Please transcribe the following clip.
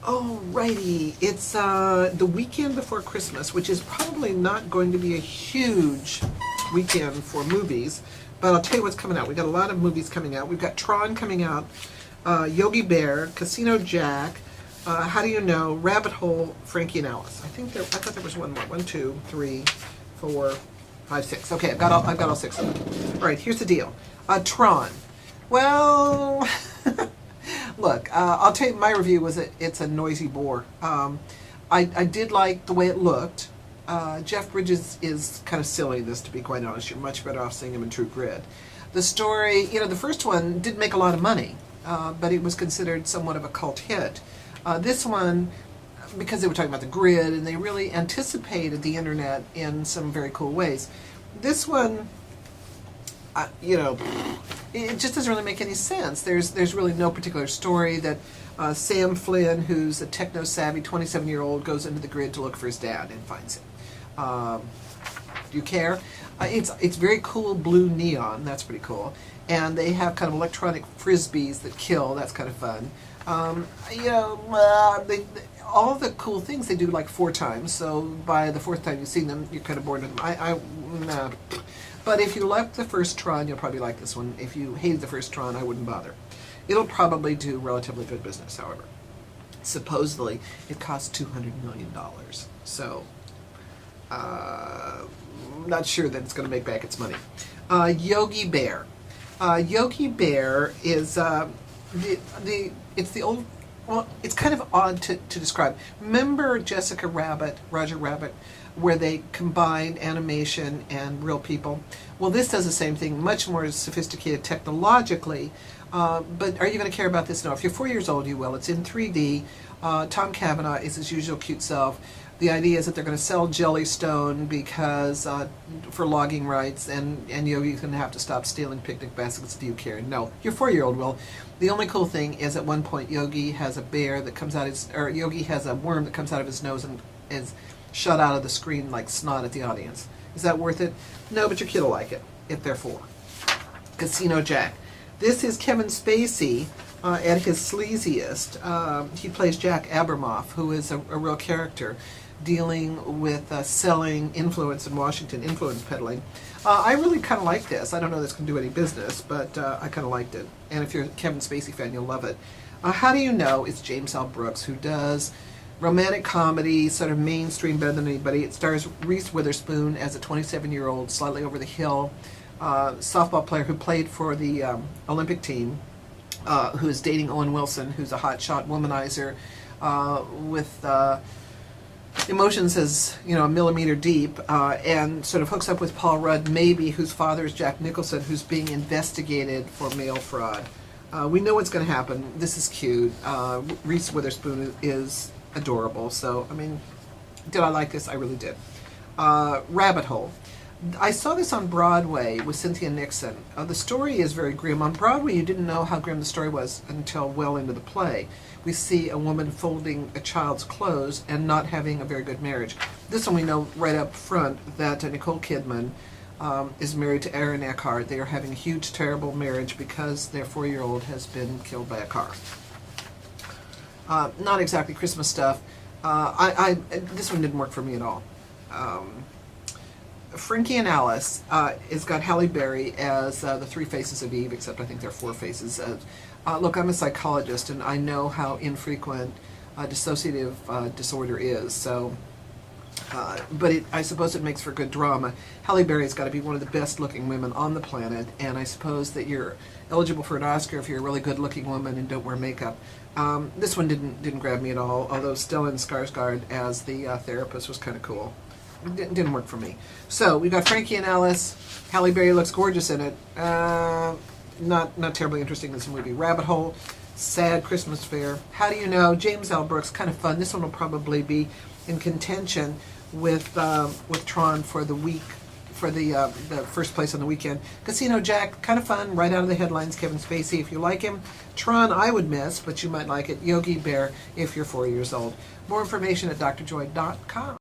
Alrighty, it's the weekend before Christmas, which is probably not going to be a huge weekend for movies, but I'll tell you what's coming out. We've got a lot of movies coming out. We've got Tron coming out, Yogi Bear, Casino Jack, How Do You Know, Rabbit Hole, Frankie and Alice. I thought there was one more. 1, 2, 3, 4, 5, 6. Okay, I've got all 6 of them. All right, here's the deal. Tron. Well, look, I'll tell you, my review was it's a noisy bore. I did like the way it looked. Jeff Bridges is kind of silly in this, to be quite honest. You're much better off seeing him in True Grit. The story, the first one didn't make a lot of money, but it was considered somewhat of a cult hit. This one, because they were talking about the grid, and they really anticipated the internet in some very cool ways. This one, it just doesn't really make any sense. There's really no particular story that Sam Flynn, who's a techno-savvy 27-year-old, goes into the grid to look for his dad and finds him. Do you care? It's very cool blue neon. That's pretty cool. And they have kind of electronic frisbees that kill. That's kind of fun. All the cool things they do like 4 times. So by the 4th time you've seen them, you're kind of bored with them. Nah. But if you liked the first Tron, you'll probably like this one. If you hated the first Tron, I wouldn't bother. It'll probably do relatively good business, however. Supposedly, it cost $200 million. So, not sure that it's going to make back its money. Yogi Bear. Yogi Bear is it's the old. Well, it's kind of odd to describe. Remember Jessica Rabbit, Roger Rabbit, where they combined animation and real people? Well, this does the same thing, much more sophisticated technologically. But are you going to care about this? No. If you're 4 years old, you will. It's in 3D. Tom Cavanaugh is his usual cute self. The idea is that they're going to sell Jellystone because for logging rights, and Yogi's going to have to stop stealing picnic baskets. Do you care? No. Your 4-year-old will. The only cool thing is at one point Yogi has a bear that comes out Yogi has a worm that comes out of his nose and is shot out of the screen like snot at the audience. Is that worth it? No, but your kid will like it if they're 4. Casino Jack. This is Kevin Spacey at his sleaziest. He plays Jack Abramoff, who is a real character, dealing with selling influence in Washington, influence peddling. I really kind of like this. I don't know if this can do any business, but I kind of liked it. And if you're a Kevin Spacey fan, you'll love it. How Do You Know? It's James L. Brooks, who does romantic comedy, sort of mainstream better than anybody. It stars Reese Witherspoon as a 27-year-old, slightly over the hill softball player who played for the Olympic team, who is dating Owen Wilson, who's a hotshot womanizer with emotions as a millimeter deep, and sort of hooks up with Paul Rudd, maybe, whose father is Jack Nicholson, who's being investigated for mail fraud. We know what's going to happen. This is cute. Reese Witherspoon is adorable. So, I mean, did I like this? I really did. Rabbit Hole. I saw this on Broadway with Cynthia Nixon. The story is very grim. On Broadway, you didn't know how grim the story was until well into the play. We see a woman folding a child's clothes and not having a very good marriage. This one we know right up front that Nicole Kidman is married to Aaron Eckhart. They are having a huge, terrible marriage because their 4-year-old has been killed by a car. Not exactly Christmas stuff. This one didn't work for me at all. Frankie and Alice has got Halle Berry as the 3 faces of Eve, except I think there are 4 faces. Look, I'm a psychologist, and I know how infrequent dissociative disorder is. So, but I suppose it makes for good drama. Halle Berry's got to be one of the best-looking women on the planet, and I suppose that you're eligible for an Oscar if you're a really good-looking woman and don't wear makeup. This one didn't grab me at all, although Stellan Skarsgård as the therapist was kind of cool. Didn't work for me. So we've got Frankie and Alice. Halle Berry looks gorgeous in it. Not terribly interesting, this movie. Rabbit Hole, sad Christmas fare. How Do You Know? James L. Brooks, kind of fun. This one will probably be in contention with Tron for the week, for the first place on the weekend. Casino Jack, kind of fun, right out of the headlines. Kevin Spacey, if you like him. Tron, I would miss, but you might like it. Yogi Bear, if you're 4 years old. More information at drjoy.com.